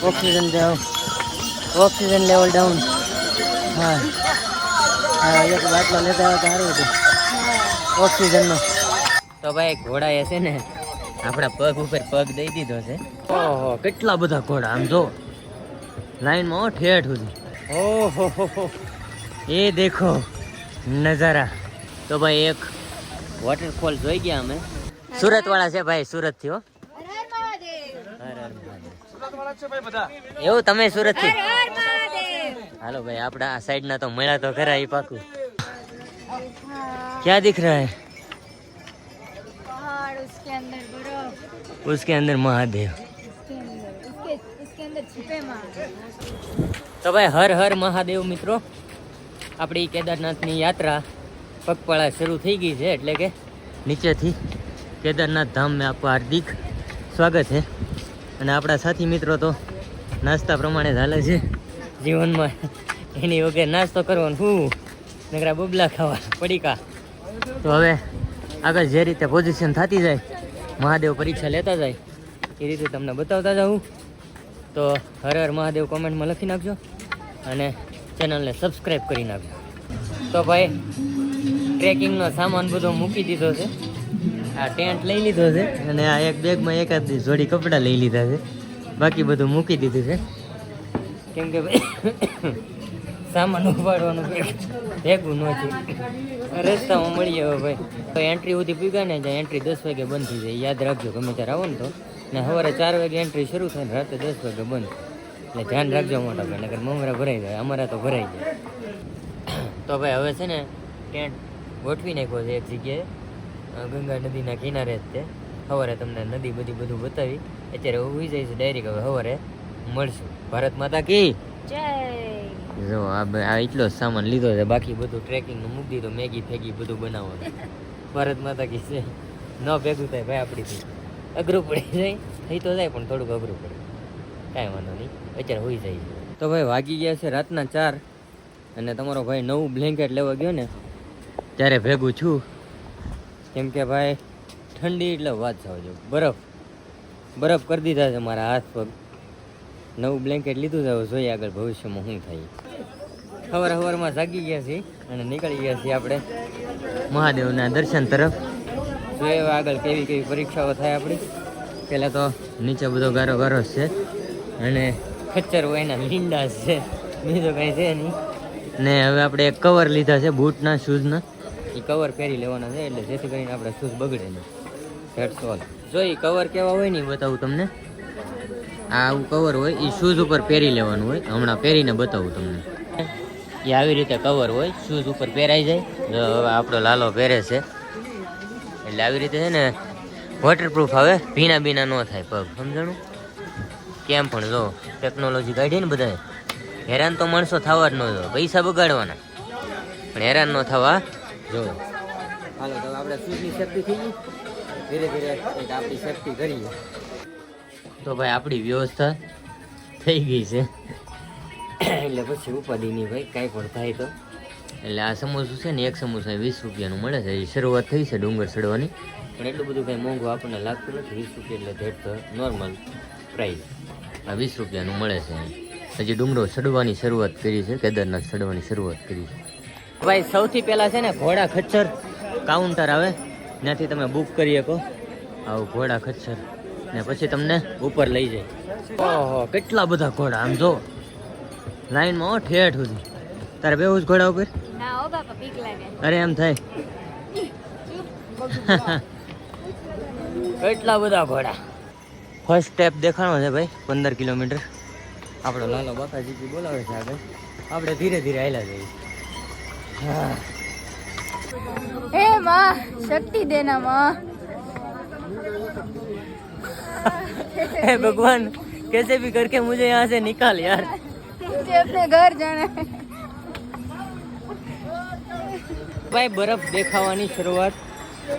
Oxygen level down. હા હા, એક બાટલો લેતા હોય તો સારું હતું ઓક્સિજનનો. તો ભાઈ ઘોડાએ છે ને આપણા પગ ઉપર પગ દઈ દીધો છે. ઓહો, કેટલા બધા ઘોડા આમ જો લાઈનમાં ઠેઠ સુધી. ઓહો હો, એ દેખો નજારા. તો ભાઈ એક વોટરફોલ જોઈ ગયા અમે. સુરત વાળા છે ભાઈ, સુરત થી હો. એવું તમે સુરત થી? હાલો ભાઈ, આપડા આ સાઈડ ના તો મળ્યા તો ખરા એ પાકું. क्या दिख रहा है? पहाड़, उसके अंदर बर्फ, उसके अंदर महादेव. इसके अंदर छिपे महादेव. तो भाई हर हर महादेव મિત્રો, આપણી કેદારનાથની યાત્રા પગપાળા શરૂ થઈ ગઈ છે. એટલે કે નીચેથી કેદારનાથ ધામ મેં આપનું હાર્દિક સ્વાગત છે. અને આપણા સાથી મિત્રો તો નાસ્તા પ્રમાણે ચાલે છે જીવનમાં. એની વગર નાસ્તો કરવાનો શું, નકરા બબલા ખાવા પડીકા. તો હવે આગળ જે રીતે પોઝિશન થતી જાય, મહાદેવ પરીક્ષા લેતા જાય એ રીતે તમને બતાવતા જાઉં. તો હર હર મહાદેવ કોમેન્ટમાં લખી નાખજો અને ચેનલને સબસ્ક્રાઈબ કરી નાખજો. તો ભાઈ ટ્રેકિંગનો સામાન બધો મૂકી દીધો છે. આ ટેન્ટ લઈ લીધો છે અને આ એક બેગમાં એકાદ જોડી કપડાં લઈ લીધા છે. બાકી બધું મૂકી દીધું છે કેમ કે સામાન ઉપાડવાનું ભેગું નથી. રસ્તામાં મળીએ હવે ભાઈ. તો એન્ટ્રી સુધી પીગા ને જ્યાં એન્ટ્રી 10 વાગે બંધ થઈ જાય, યાદ રાખજો ગમે ત્યારે આવો ને તો. ને સવારે 4 વાગે એન્ટ્રી શરૂ થાય ને રાતે 10 વાગે બંધ. એટલે ધ્યાન રાખજો મોટા ભાઈ, નકર મમરા ભરાઈ જાય. અમારા તો ભરાઈ જાય. તો ભાઈ હવે છે ને ટેન્ટ ગોઠવી નાખ્યો છે એક જગ્યાએ, ગંગા નદીના કિનારે જ તે. સવારે તમને નદી બધી બધું બતાવી. અત્યારે ઉઈ જાય છે ડાયરેક્ટ. હવે સવારે મળશું. ભારત માતા કી જય. જો આ એટલો જ સામાન લીધો છે, બાકી બધું ટ્રેકિંગનું મૂકી દીધો. મેગી ફેગી બધું બનાવવાનું. ભારત માતા કી છે. ન ભેગું થાય ભાઈ આપણીથી, અઘરું પડી જાય. થઈ તો જાય પણ થોડુંક અઘરું પડે. કાંઈ વાંધો નહીં, અત્યારે હોઈ જાય છે. તો ભાઈ વાગી ગયા છે રાતના 4 અને તમારો ભાઈ નવું બ્લેન્કેટ લેવા ગયો ને ત્યારે ભેગું છું. કેમ કે ભાઈ ઠંડી એટલે વાત સાવજો. બરફ કરી દીધા છે મારા હાથ પગ. નવું બ્લેન્કેટ લીધું છે, હવે જોઈએ આગળ ભવિષ્યમાં શું થાય. સવારમાં જાગી ગયા છીએ અને નીકળી ગયા છીએ આપણે મહાદેવના દર્શન તરફ. જોઈએ આગળ કેવી પરીક્ષાઓ થાય આપણી. પહેલાં તો નીચે બધો ગારો છે અને ખચ્ચર હોય એના લીંડા છે, બીજું કાંઈ છે નહીં. ને હવે આપણે એક કવર લીધા છે બૂટના, શૂઝના. એ કવર પહેરી લેવાના છે એટલે જેથી કરીને આપણે શૂઝ બગડે નહીં. That's all. જો એ કવર કેવા હોય ને બતાવું તમને. આવું કવર હોય એ શૂઝ ઉપર પહેરી લેવાનું હોય. હમણાં પહેરીને બતાવું તમને. એ આવી રીતે કવર હોય, શૂઝ ઉપર પહેરાઈ જાય. જો હવે આપણો લાલો પહેરે છે એટલે આવી રીતે છે ને વોટરપ્રૂફ આવે, ભીના ન થાય પગ. સમજાણું? કેમ પણ જો ટેકનોલોજી કાઢી ને બધાએ. હેરાન તો માણસો થવા જ ન જો, પૈસા બગાડવાના પણ હેરાન ન થવા જો. હાલો તો આપણે શૂઝની સેફટી થઈ ગઈ. ધીરે ધીરે આપણી સેફટી કરીએ. તો ભાઈ આપણી વ્યવસ્થા થઈ ગઈ છે એટલે પછી ઉપાધિની ભાઈ કાંઈ પણ થાય તો. એટલે આ સમોસું છે ને, એક સમોસા 20 રૂપિયાનું મળે છે. એ શરૂઆત થઈ છે ડુંગર ચડવાની, પણ એટલું બધું કાંઈ મોંઘું આપણને લાગતું નથી. 20 રૂપિયા એટલે ધેટ તો નોર્મલ પ્રાઇસ. આ 20 રૂપિયાનું મળે છે. હજી ડુંગરો ચડવાની શરૂઆત કરી છે, કેદારનાથ ચડવાની શરૂઆત કરી છે. ભાઈ સૌથી પહેલાં છે ને ઘોડા ખચ્ચર કાઉન્ટર આવે, ત્યાંથી તમે બુક કરી શકો આવું ઘોડા ખચ્ચર, ને પછી તમને ઉપર લઈ જાય. ઓહો, કેટલા બધા ઘોડા આમ જો લાઈનમાં ઠેઠ સુધી. તારે બેવું જ ઘોડા ઉપર? ના હો બાપા, બીક લાગે. અરે એમ થાય. કેટલા બધા ઘોડા. ફર્સ્ટ સ્ટેપ દેખાણો છે ભાઈ 15 કિલોમીટર. આપણો લાલો બાકાજી બોલાવે છે આગળ. આપણે ધીરે ધીરે હાલ્યા જઈએ. हे माँ शक्ति देना माँ. हे भगवान कैसे भी करके मुझे यहाँ से निकाल यार. मुझे अपने घर जाना है. ભાઈ બરફ દેખાવાની શરૂઆત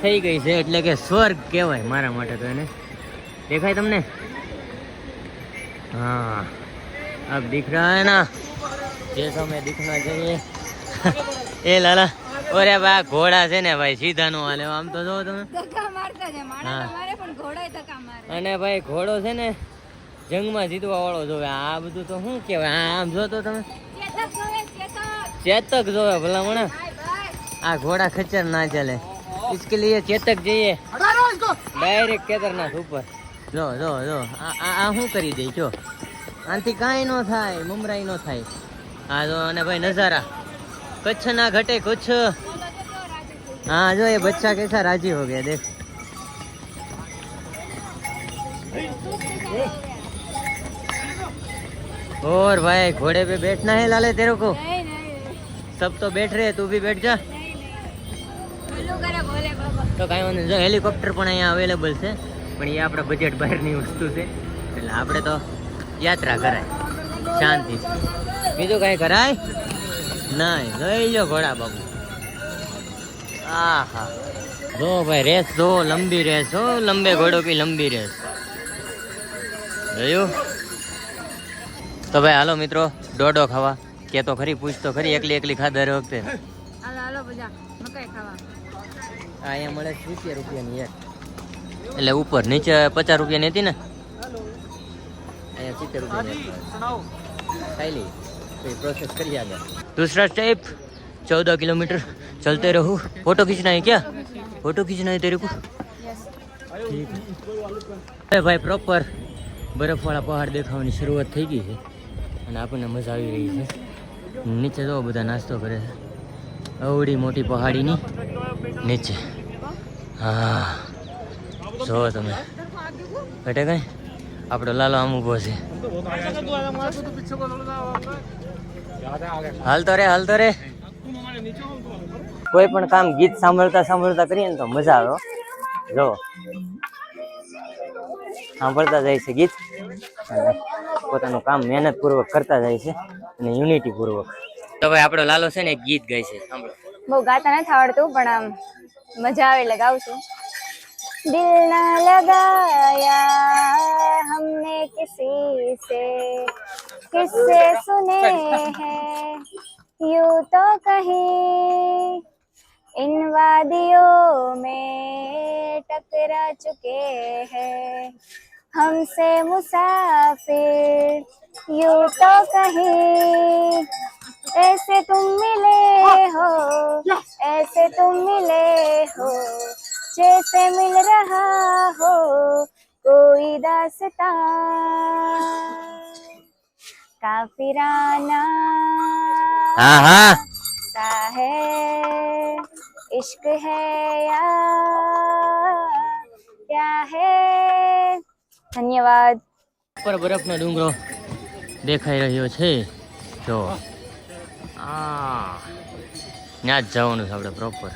થઈ ગઈ છે, એટલે કે સ્વર્ગ કહેવાય મારા માટે તો એને. દેખાય તમને? हाँ अब दिख रहा है ना जैसा मैं दिखना चाहिए. ए लाला ઓરે બા ઘોડા છે ને ભાઈ સીધા નો હાલે. આમ તો જો તમે ધક્કા મારતા છે માણસ, અમારે પણ ઘોડા ધક્કા મારે. અને ભાઈ ઘોડો છે ને જંગમાં જીતવા વાળો જોવે. આ બધું તો શું કહેવાય? આમ જો તો તમે ચેતક જોવે ભલામણ. આ ઘોડા ખચ્ચર ના ચાલે. इसके लिए चेतक જઈએ ડાયરેક્ટ કેદારનાથ ઉપર. જો જો જો આ શું કરી દે જો. આનાથી કાંઈ ન થાય, મમરાઈ ન થાય. હા જો અને ભાઈ નજારા કચ્છ ના ઘટે કચ્છ. हाँ जो ये बच्चा कैसा राजी हो गया देख. और भाई घोड़े पे बैठना है लाले तेरे को? सब तो बैठ रहे तू भी बैठ जा. તો કાંઈ વાંધો જો હેલિકોપ્ટર પણ અહીંયા અવેલેબલ છે, પણ એ આપણા બજેટ બહારની વસ્તુ છે, એટલે આપણે તો યાત્રા કરાય શાંતિ. બીજું કાંઈ કરાય નહીં. જોઈ લો ઘોડા બાબુ. આહા જો ભાઈ રેસ જો લંબી રેસ હો, લંબે ઘોડો કી લંબી રેસ. જોયું? તો ભાઈ હાલો મિત્રો ડોડો ખાવા. કે તો ખરી પૂછ તો ખરી, એકલી એકલી ખાધા દર વખતે. હાલો બધા મકાઈ ખાવા. અહીંયા મળે 70 રૂપિયાની એક, એટલે ઉપર નીચે 50 રૂપિયાની હતી ને, અહીંયા 70 રૂપિયાની ખાઈ લી પછી પ્રોસેસ કરી આગળ. दूसरा स्टेप 14 किलोमीटर चलते रहो. फोटो खींचना है क्या? फोटो खींचना है तेरे को? ठीक है भाई. પ્રોપર બરફવાળા પહાડ દેખાવાની શરૂઆત થઈ ગઈ છે અને આપણને મજા આવી રહી છે. નીચે જો બધા નાસ્તો કરે છે અવડી મોટી પહાડીની નીચે. હા જો તમે બેટે કઈ આપણો લાલો આમ ઊભો છે. હાલતો રે હાલતો રે. કોઈ પણ કામ ગીત સાંભળતા સાંભળતા કરીએ ને તો મજા આવે. જો સાંભળતા જાય છે ગીત અને પોતાનું કામ મહેનત પૂર્વક કરતા જાય છે અને યુનિટી પૂર્વક. તો ભાઈ આપણો લાલો છે ને એક ગીત ગાય છે, સાંભળો. બહુ ગાતા નથી આવડતું પણ આમ મજા આવે એટલે ગાઉં છું. દિલ ના લગાયા हमने किसी से किससे सुने हैं यूं तो कहीं इन वादियों में टकरा चुके हैं हमसे मुसाफिर यूं तो कहीं ऐसे तुम मिले हो ऐसे तुम मिले हो जैसे मिल रहा हो कोई दास्तां काफिराना હા હા सा है इश्क है या क्या है. ધન્યવાદ. ઉપર બરફનો ડુંગરો દેખાઈ રહ્યો છે. જો ત્યાં જ જવાનું છે આપણે પ્રોપર.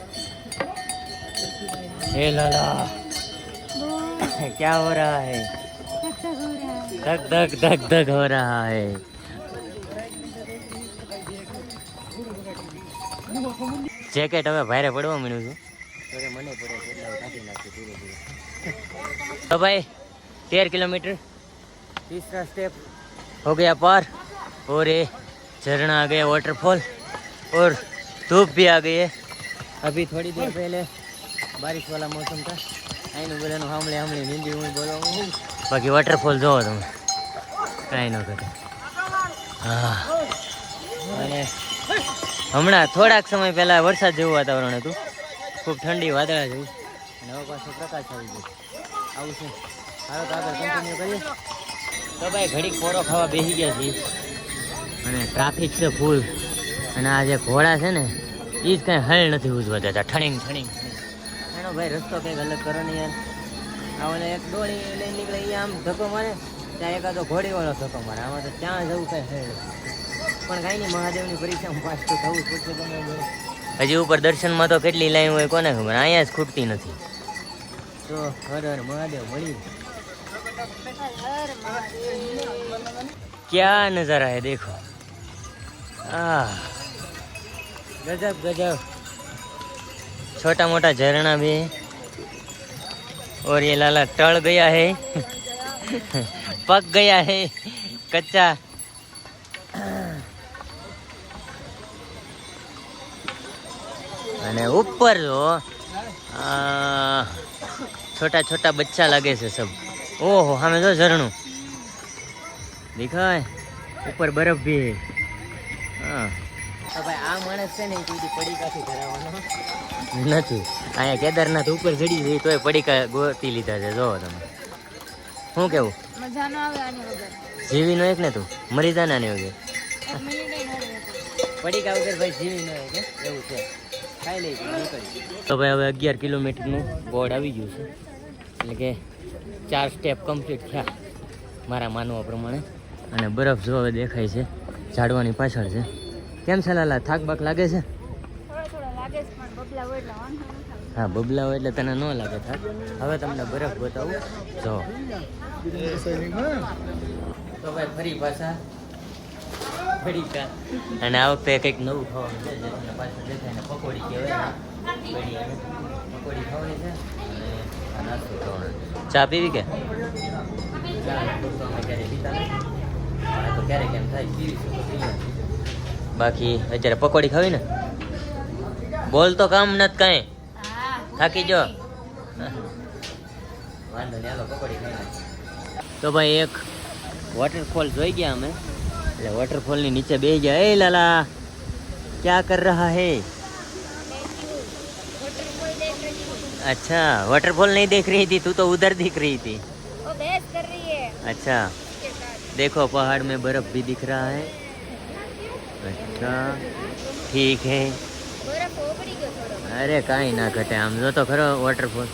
હે લાલા क्या हो रहा है? धक धक धक धक हो रहा है. જેકેટ હવે ભારે પડવા માંડ્યું છે, તો મને પડે છે એટલે કાઢી નાખી ધીરે ધીરે. तो भाई 13 किलोमीटर तीसरा स्टेप हो गया पार और ये झरना आ गया वाटरफॉल और धूप भी आ गई है. अभी थोड़ी देर पहले बारिश वाला मौसम था. આઈનું બધાનું સાંભળે સાંભળે હિન્દી હું બોલવાનું. બાકી વોટરફોલ જોવો તમે કાંઈ ન કરે. હા અને હમણાં થોડાક સમય પહેલાં વરસાદ જેવું વાતાવરણ હતું, ખૂબ ઠંડી વાદળા જેવું, અને હવે પાછો પ્રકાશ આવી ગયો. આવું છે. હાલો તો આગળ કન્ટિન્યુ કરીએ. તો ભાઈ ઘડીક પોરો ખાવા બેસી ગયા છીએ અને ટ્રાફિક છે ફૂલ. અને આ જે ઘોડા છે ને એ જ કાંઈ હળ નથી ઉજવા દેતા. ઠણીંગ ઠણીંગ એનો ભાઈ રસ્તો કંઈક અલગ કરો ને યાર. આ ઓલે એક ડોળી લઈને નીકળે એ આમ ધક્કો મારે, ત્યાં એકાદો ઘોડીવાળો ધક્કો મારે. આમાં તો ત્યાં જવું કાંઈ હળ. પણ કાંઈ નહીં, મહાદેવની પરીક્ષામાં પાસ તો થવું જ પડશે ગમે. હજી ઉપર દર્શનમાં તો કેટલી લાઈન હોય કોને ખબર. અહીંયા જ ખૂટતી નથી. તો હર હર મહાદેવ મળી. क्या नज़ारा है देखो. गजब गजब. छोटा मोटा झरना भी है और ये लाला टल गया है पक गया है कच्चा. અને ઉપર જો छोटा छोटा बच्चा लगे से सब. ओहो हमें जो झरણું દેખાય ઉપર બરફ ભી હે. હા તો ભાઈ આ માણસ છે ને એ કોઈ પડીકાથી ધરાવવાનો નથી. અહીંયા કેદારનાથ ઉપર ચડી જઈ તોય પડીકા ગોતી લીધા છે. જોવો તમે શું કેવું મજા ન આવે આની વગર. જીવી નો એક ને તું મરી જા નાની વગર એક મિનિટ ય ન રહે. પડીકા વગર ભાઈ જીવી નો એક એવું છે. ખાઈ લઈ તો ભાઈ હવે 11 કિલોમીટરનું બોર્ડ આવી ગયું છે એટલે કે 4 સ્ટેપ કમ્પ્લીટ થયા મારા માનવા પ્રમાણે. અને બરફ જો હવે દેખાય છે ઝાડવાની પાછળ છે. કેમ છે લાલા થાક બાક લાગે છે? થોડો લાગે છે પણ બબલા હોય એટલે વાંધો ન થાય. હા બબલા હોય એટલે તને ન લાગે થાક. હવે તમને બરફ બતાવું જો. તો ભાઈ ફરી પાછા પડીકા. અને આ વખતે કંઈક નવું ખાવાનું છે જે તમને પાછળ દેખાય ને પકોડી કહેવાય ને. પકોડી ખાવાની છે અને આ નાસ્તો ખાવાનો. ચા પીવી કે? ચા તો અમે ક્યારે પીતા નથી. આ તો ક્યારેક એમ થાય પીવી છે તો પીવી. બાકી અત્યારે પકોડી ખાવી ને. બોલ તો કામ નથી કાંઈ. થાકી જો વાંધો નહીં હાલો પકોડી ખાઈ. તો ભાઈ એક વોટરફોલ જોઈ ગયા અમે એટલે વોટરફોલની નીચે બેસી ગયા. એ લાલા क्या कर रहा है? अच्छा वाटरफॉल नहीं देख रही थी तू तो उधर दिख रही थी. वो बहस कर रही है. अच्छा देखो पहाड़ में बर्फ भी दिख रहा है. अच्छा ठीक है. बर्फ ઓગળી ગયો થોડો. અરે કાંઈ ના ઘટે આમ જો તો ખરો વોટરફોલ.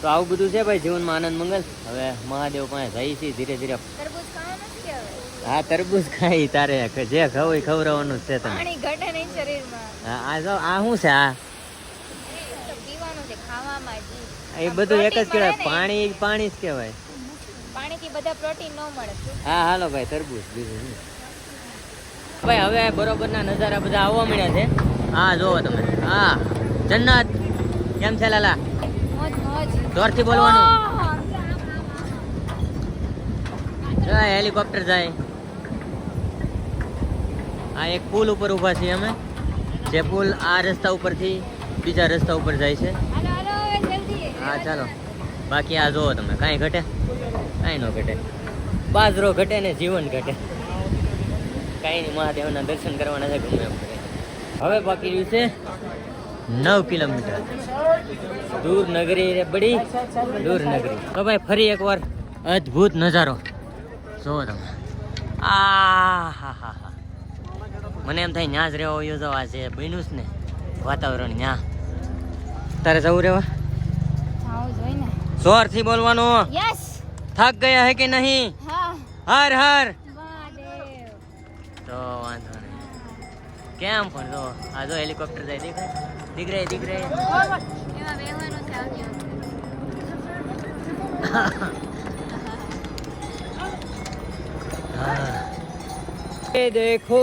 તો આવું બધું છે ભાઈ જીવનમાં આનંદ મંગલ. હવે મહાદેવ પાસે જઈએ છીએ ધીરે ધીરે. તરબૂચ ખાવાનું છે કે હવે? હા તરબૂચ ખાઈ તારે જે ખાવું એ ખવડાવવાનું જ છે તમે. પાણી ઘટે નહીં શરીરમાં. હા આ જો આ શું છે આ? પીવાનું છે ખાવામાં જી. એ બધું એક જ કહેવાય પાણી પાણી જ કહેવાય. પાણીથી બધા પ્રોટીન ન મળે. હા હાલો ભાઈ તરબૂચ બીજું શું. ભાઈ હવે બરોબરના નજારા બધા આવવા મળ્યા છે. હા જોવો તમે હા જન્નત. કેમ છે લાલા? મોજ મોજ. જોરથી બોલવાનું. જાય હેલિકોપ્ટર જાય. આ એક પુલ ઉપર ઊભા છીએ અમે. જે પુલ આ રસ્તા ઉપરથી બીજા રસ્તા ઉપર જાય છે. હાલો હાલો જલ્દી. હા ચાલો. બાકી આ જોવો તમે કાંઈ ઘટે કાંઈ ન ઘટે. બાજરો ઘટે ને જીવન ઘટે. કાંઈ નહીં મહાદેવના દર્શન કરવાના છે ગમે એમ કરે. હવે બાકી રહ્યું છે 9 કિલોમીટર. દૂર નગરી રે બડી દૂર નગરી. તો ભાઈ ફરી એકવાર અદ્ભુત નજારો જોવો તમે. આ હા હા હા મને એમ થાય ન્યા જ રહેવા હોય તો આ છે બન્યું જ ને વાતાવરણ ન્યા. તારે જવું રહેવા? આવું જોઈ ને. જોરથી બોલવાનું. યસ. થાક ગયા હે કે નહીં? હા. હર હર. મહાદેવ. તો વાંધો નહીં. કેમ પણ જો આ જો હેલિકોપ્ટર જાય દેખાય દીકરાય દીકરાય. એમાં બેહવાનું છે આવતી વખતે. એ દેખો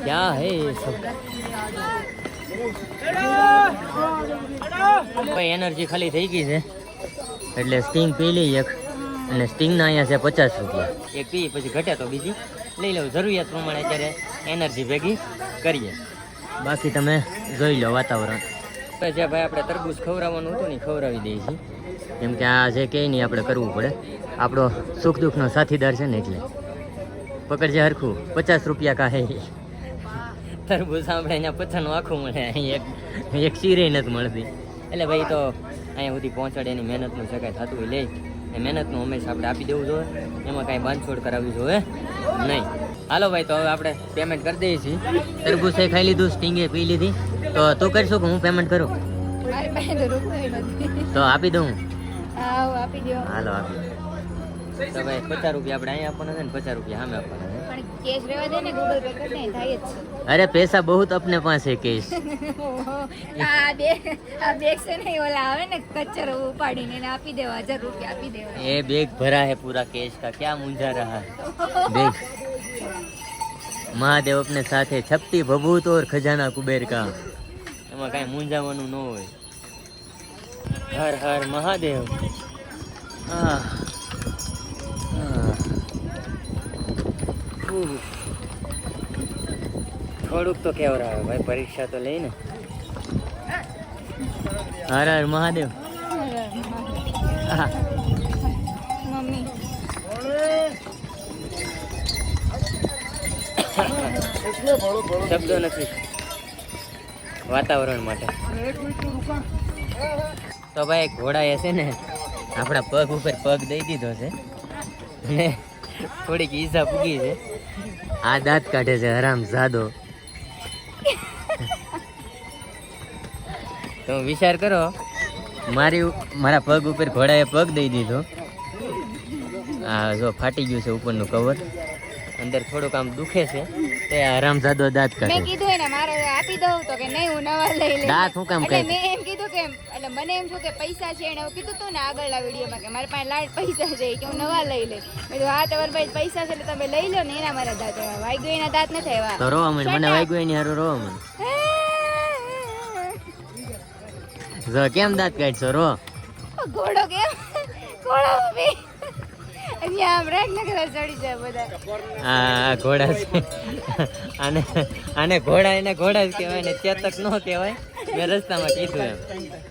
क्या है ये सब. ભાઈ એનર્જી ખાલી થઈ ગઈ છે એટલે સ્ટિંગ પી લઈએ એક. અને સ્ટિંગના અહીંયા છે 50 રૂપિયા. એક પી પછી ઘટે તો બીજી લઈ લઉં. જરૂરિયાત પ્રમાણે અત્યારે એનર્જી ભેગી કરીએ. બાકી તમે જોઈ લો વાતાવરણ. જે ભાઈ આપણે તરબૂચ ખવડાવવાનું હતું ને ખવડાવી દઈએ છીએ. કેમ કે આ જે કંઈ નહીં આપણે કરવું પડે. આપણો સુખ દુઃખનો સાથીદાર છે ને એટલે પકડજે હરખું. 50 રૂપિયા કાહે તરબૂચ આપણે અહીંયા 50 આખું મળે. અહીં એક શીરે નથી મળતી. એટલે ભાઈ તો અહીંયા સુધી પહોંચાડે એની મહેનતનું છે કાંઈ થતું હોય લે. એ મહેનતનું હંમેશા આપણે આપી દેવું જોઈએ. એમાં કાંઈ બાંધછોડ કરાવવી જોઈએ નહીં. હાલો ભાઈ તો હવે આપણે પેમેન્ટ કરી દઈએ છીએ. તરબૂચે ખાઈ લીધું, સ્ટિંગે પી લીધી. તો તું કરશું કે હું પેમેન્ટ કરું? મારી પાસે તો રૂપિયો નથી. તો આપી દઉં. હા આપી દો. હાલો આપી. તો ભાઈ 50 રૂપિયા આપણે અહીંયા આપવાના છે ને 50 રૂપિયા સામે આપવાના છે. પણ કેશ રહેવા દે ને ગૂગલ પે કરી દે થાય જ છે. અરે પૈસા બહુત अपने पास है केश. આ બેગ છે ને ઓલા આવે ને કચરો ઉપાડીને એને આપી દેવા 1000 રૂપિયા આપી દેવા. ये बैग भरा है पूरा कैश का. क्या मुंझा रहा है बैग. महादेव अपने साथ है. छपटी भभूत और खजाना कुबेर का. એમાં કાંઈ મૂંઝાવાનું ન હોય. હર હર મહાદેવ. હા થોડુંક તો કેવરાવે ભાઈ, પરીક્ષા તો લઈને. હર હર મહાદેવ. હા. મમ્મી શબ્દો નથી વાતાવરણ માટે. તો ભાઈ ઘોડાએ છે ને આપણા પગ ઉપર પગ દઈ દીધો છે ને થોડીક ઈજા પૂગી છે. આ દાંત કાઢે છે હરામ જાદો. તો વિચાર કરો, મારા પગ ઉપર ઘોડાએ પગ દઈ દીધો. આ જો ફાટી ગયું છે ઉપરનું કવર, અંદર થોડુંક આમ દુખે છે. તે હરામજાદો દાંત કાઢે. મેં કીધું એને મારે આપી દઉં તો કે નહીં હું નવા લઈ લઈશ. દાંત હું કામ એટલે કાઢે? મેં એમ કીધું કે એટલે મને એમ થયું કે પૈસા છે, એને એવું કીધું તું ને આગળના વિડીયોમાં કે મારી પાસે લાડ પૈસા છે કે હું નવા લઈ લઈશ. મેં કીધું હા તમારી પાસે પૈસા છે એટલે તમે લઈ લો ને. એના મારા દાંત એવા વાગ્યો, એના દાંત નથી આવ્યા. તો રોવા મને, મને વાગ્યું એની હારું રોવા મને. જો કેમ દાંત કાઢશો, રો. ઘોડો કેમ ઘોડો બી અહીંયા આમ રેક નગર ચડી જાય બધા. આ ઘોડા છે. આને ઘોડા, એને ઘોડા જ કહેવાય ને ચેતક ન કહેવાય. મેં રસ્તામાં કીધું એમ,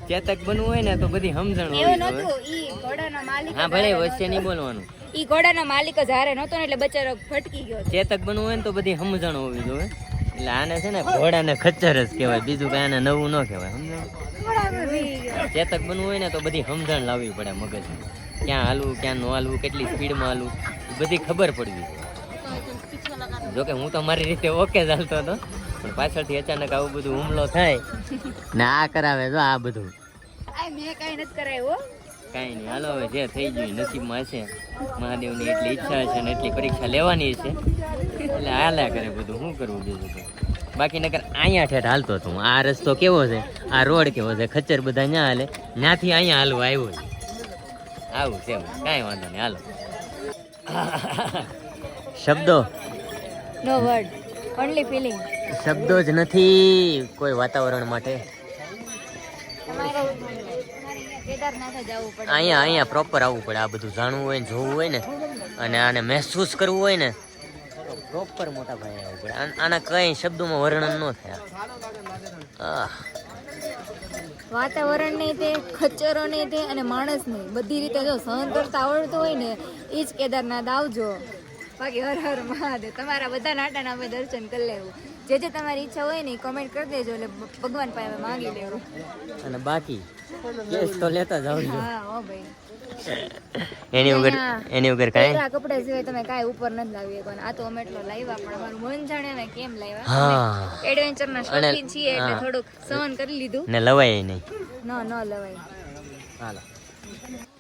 ચેતક બનવું હોય ને તો બધી સમજણ એવું હોવી નતું. જોઈએ. ઈ ઘોડાનો માલિક હા ભલે વચ્ચે નહીં બોલવાનું. ઈ ઘોડાનો માલિક જ હારે નતો ને એટલે બચારો ફટકી ગયો. ચેતક બનવું હોય ને તો બધી સમજણ હોવી જોઈએ. એટલે આને છે ને ઘોડાને ખચ્ચર જ કહેવાય, બીજું કઈ આને નવું ન કહેવાય. સમજણ? ઘોડામાં બેહી ગયો. ચેતક બનવું હોય ને તો બધી સમજણ લાવવી પડે મગજમાં. ક્યાં હાલવું, ક્યાં ન હાલવું, કેટલી સ્પીડમાં હાલવું, એ બધી ખબર પડવી જોઈએ. જોકે હું તો મારી રીતે ઓકે ચાલતો હતો, પણ પાછળથી અચાનક આવું બધું હુમલો થાય ને આ કરાવે જો આ બધું. આ મેં કઈ નથી કરાયું હો. કાંઈ નહીં, હાલો હવે જે થઈ ગયું નસીબમાં હશે. મહાદેવની એટલી ઈચ્છા છે ને એટલી પરીક્ષા લેવાની છે એટલે હાલ્યા કરે બધું. શું કરવું બીજું તો? બાકી નકર અહીંયા ઠેઠ હાલતો હતો. આ રસ્તો કેવો છે, આ રોડ કેવો છે, ખચ્ચર બધા ત્યાં હાલે, ત્યાંથી અહીંયા હાલવા આવ્યો છે. આવું છે, કાંઈ વાંધો નહીં, હાલો. શબ્દો નો વર્ડ, ઓન્લી ફીલિંગ. શબ્દો જ નથી કોઈ વાતાવરણ માટે. તમારે અહીંયા કેદારનાથ જવું પડે. અહીંયા પ્રોપર આવવું પડે. આ બધું જાણવું હોય ને જોવું હોય ને અને આને મહેસૂસ કરવું હોય ને તો પ્રોપર મોટા ભાઈ આવવું પડે. આના કઈ શબ્દોમાં વર્ણન ન થાય. વાતાવરણ નહીં તે, ખચ્ચરો નહીં તે અને માણસ નહીં, બધી રીતે જો સહન કરતા આવડતું હોય ને એ જ કેદારનાથ આવજો. બાકી હર હર મહાદેવ. તમારા બધા નાટાના અમે દર્શન કરી લેવું. જે તમારી ઈચ્છા હોય ને કોમેન્ટ કરી દેજો એટલે ભગવાન પાસે માંગી લેવું. અને બાકી કેસ તો લેતા જાવ. હા હો ભાઈ. એની વગર કાંઈ આ કપડા સિવાય તમે કાંઈ ઉપર નથી લાવી શકો. આ તો અમે એટલો લાવ્યા પણ અમારું મન જાણે ને કેમ લાવ્યા. હા, એડવેન્ચરના શોખીન છીએ એટલે થોડુંક સહન કરી લીધું. ને લવાય નહીં. ન લવાય. હાલો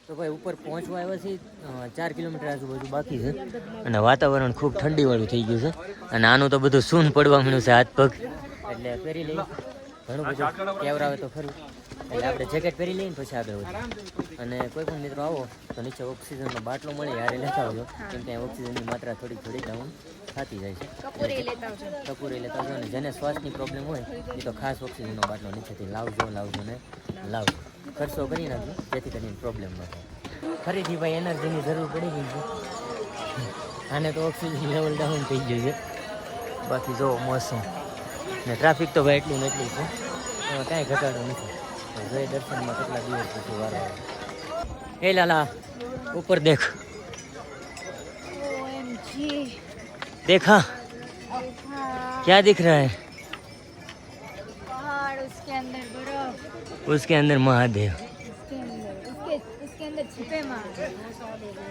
તો ભાઈ ઉપર પહોંચવા આવ્યા છે. 4 કિલોમીટર આજુબાજુ બાકી છે અને વાતાવરણ ખૂબ ઠંડી વાળું થઈ ગયું છે અને આનું તો બધું સૂન પડવા માંડ્યું છે હાથ પગ. એટલે પહેરી લઈ, ઘણું બધું કેવરાવે તો ખરું. એટલે આપણે જેકેટ પહેરી લઈને પછી આગળ વધીએ. અને કોઈ પણ મિત્રો આવો તો નીચે ઓક્સિજનનો બાટલો મળે યારે લેતા આવજો, કેમ કે ઓક્સિજનની માત્રા થોડી ડાઉન થતી જાય છે. કપૂરી લેતા આવજો અને જેને શ્વાસની પ્રોબ્લેમ હોય એ તો ખાસ ઓક્સિજનનો બાટલો નીચેથી લાવજો ને લાવજો. ખર્ચો કરી નાખજો જેથી કરીને પ્રોબ્લેમ ન થાય. ફરીથી ભાઈ એનર્જીની જરૂર પડી ગઈ છે. આને તો ઓક્સિજન લેવલ ડાઉન થઈ ગયું છે. બાકી જો મોસમ ને ટ્રાફિક તો ભાઈ એટલું ને એટલું છે, એમાં કાંઈ ઘટાડો નથી. જય દર્શનમાં કેટલા દિવસ પછી વાર આવે. એ લાલા ऊपर देख, देखा क्या दिख रहा है? पहाड़, उसके अंदर बर्फ, उसके अंदर महादेव. उसके अंदर छिपे महादेव.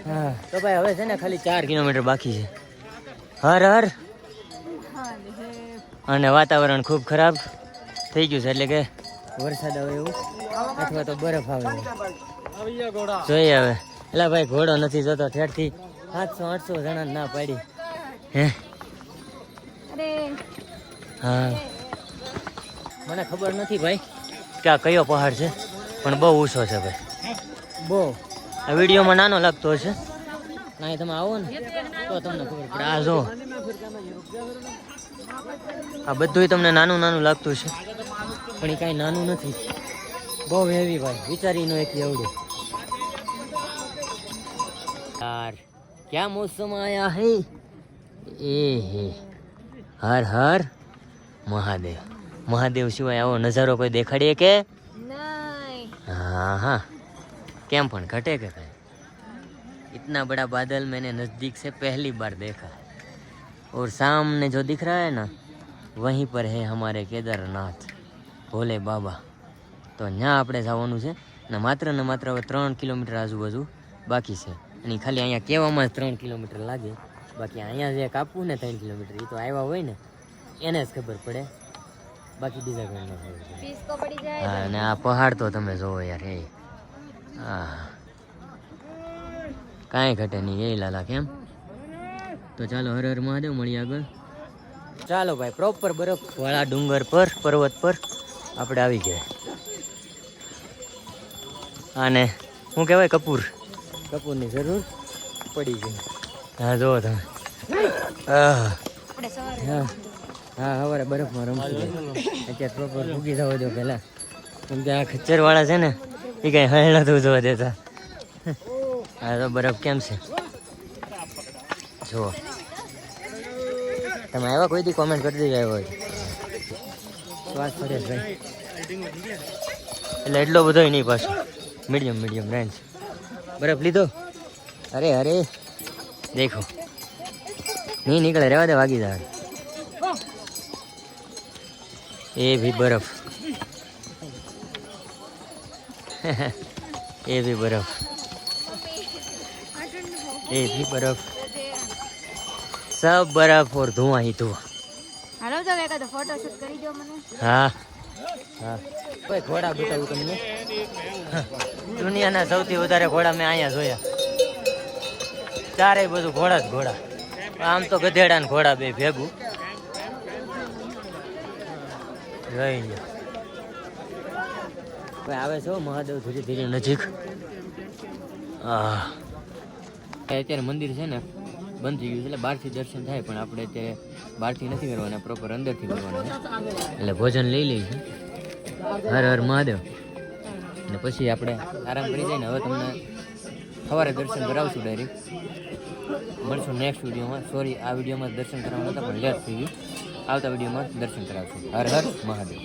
हाँ तो भाई હવે છે ને ખાલી 4 કિલોમીટર બાકી છે. હર હર. અને વાતાવરણ ખૂબ ખરાબ થઈ ગયું છે, એટલે કે વરસાદ આવે એવું અથવા તો બરફ આવે એવું જોઈએ હવે. એટલે ભાઈ ઘોડો નથી જોતો, ઠેરથી 700-800 જણા ના પાડી. હે હા, મને ખબર નથી ભાઈ કે આ કયો પહાડ છે, પણ બહુ ઊંચો છે ભાઈ, બહુ. આ વિડીયોમાં નાનો લાગતો હશે, અહીં તમે આવો ને તો તમને ખબર પડે. આ જો આ બધું તમને નાનું લાગતું છે, પણ એ કાંઈ નાનું નથી, બહુ હેવી ભાઈ. વિચારીનો એક એવડું. यार क्या मौसम आया है. ए है हर हर મહાદેવ મહાદેવ સિવાય આવો નજારો કોઈ દેખાડીએ કે नहीं हाँ हाँ કેમ પણ ઘटे કે ભાઈ इतना बड़ा बादल मैंने नज़दीक से पहली बार देखा और सामने जो दिख रहा है ना वहीं पर है हमारे केदारनाथ भोले बाबा તો ત્યાં આપણે જવાનું છે ને માત્ર હવે 3 કિલોમીટર આજુબાજુ બાકી છે અને ખાલી અહીંયા કહેવામાં જ 3 કિલોમીટર લાગે બાકી અહીંયા જે કાપવું ને 3 કિલોમીટર એ તો આવ્યા હોય ને એને જ ખબર પડે બાકી બીજા કોઈ ન ખબર પડે फीस को पड़ी जाए હા અને આ પહાડ તો તમે જોવો યાર એ હા કાંઈ ઘટે નહીં એ લાલા કેમ તો ચાલો હર હર મહાદેવ મળીએ આગળ ચાલો ભાઈ પ્રોપર બરફ વાળા ડુંગર પર પર્વત પર આપણે આવી ગયા અને શું કહેવાય કપૂરની જરૂર પડી ગઈ હા જુઓ તમે આપણે સવારે હા હા સવારે બરફમાં રમશું અત્યારે પ્રોપર ભૂગી જવા દો પહેલાં કેમ કે આ ખચ્ચરવાળા છે ને એ કંઈ હળ નતું જોવા દેતા હા તો બરફ કેમ છે જુઓ તમે આવ્યા કોઈ દી કોમેન્ટ કરી દેજો આવ્યો હોય શ્વાસ ફરે છે ભાઈ એટલે એટલો બધો નહીં પાછો મીડિયમ રેન્જ બરફ લીધો અરે અરે દેખો નહીં નીકળે રહેવા દે વાગી જાય એ भी बर्फ ये भी बर्फ ये भी बर्फ सब बर्फ और धुआं ही धुआं હાલો તો એકાદો ફોટો શૂટ કરી દો મને હા હા કોઈ ઘોડા બતાવું તમને દુનિયાના સૌથી વધારે ઘોડા મેં અહીંયા જોયા ચારેય બધું ઘોડા જ ઘોડા આમ તો ગધેડા ને ઘોડા બે ભેગું જોઈ લો કોઈ આવે છો મહાદેવ ધીરે ધીરે નજીક અત્યારે મંદિર છે ને બંધ થઈ ગયું છે એટલે બહારથી દર્શન થાય પણ આપણે અત્યારે બહારથી નથી કરવાના પ્રોપર અંદરથી કરવાના છે એટલે ભોજન લઈ લઈશું હર હર મહાદેવ અને પછી આપણે આરામ કરી જાય ને હવે તમને સવારે દર્શન કરાવશું ડાયરેક્ટ મળશું નેક્સ્ટ વિડીયોમાં સોરી આ વિડીયોમાં દર્શન કરાવવાના હતા પણ લેટ થઈ ગયું આવતા વિડીયોમાં દર્શન કરાવશું હર હર મહાદેવ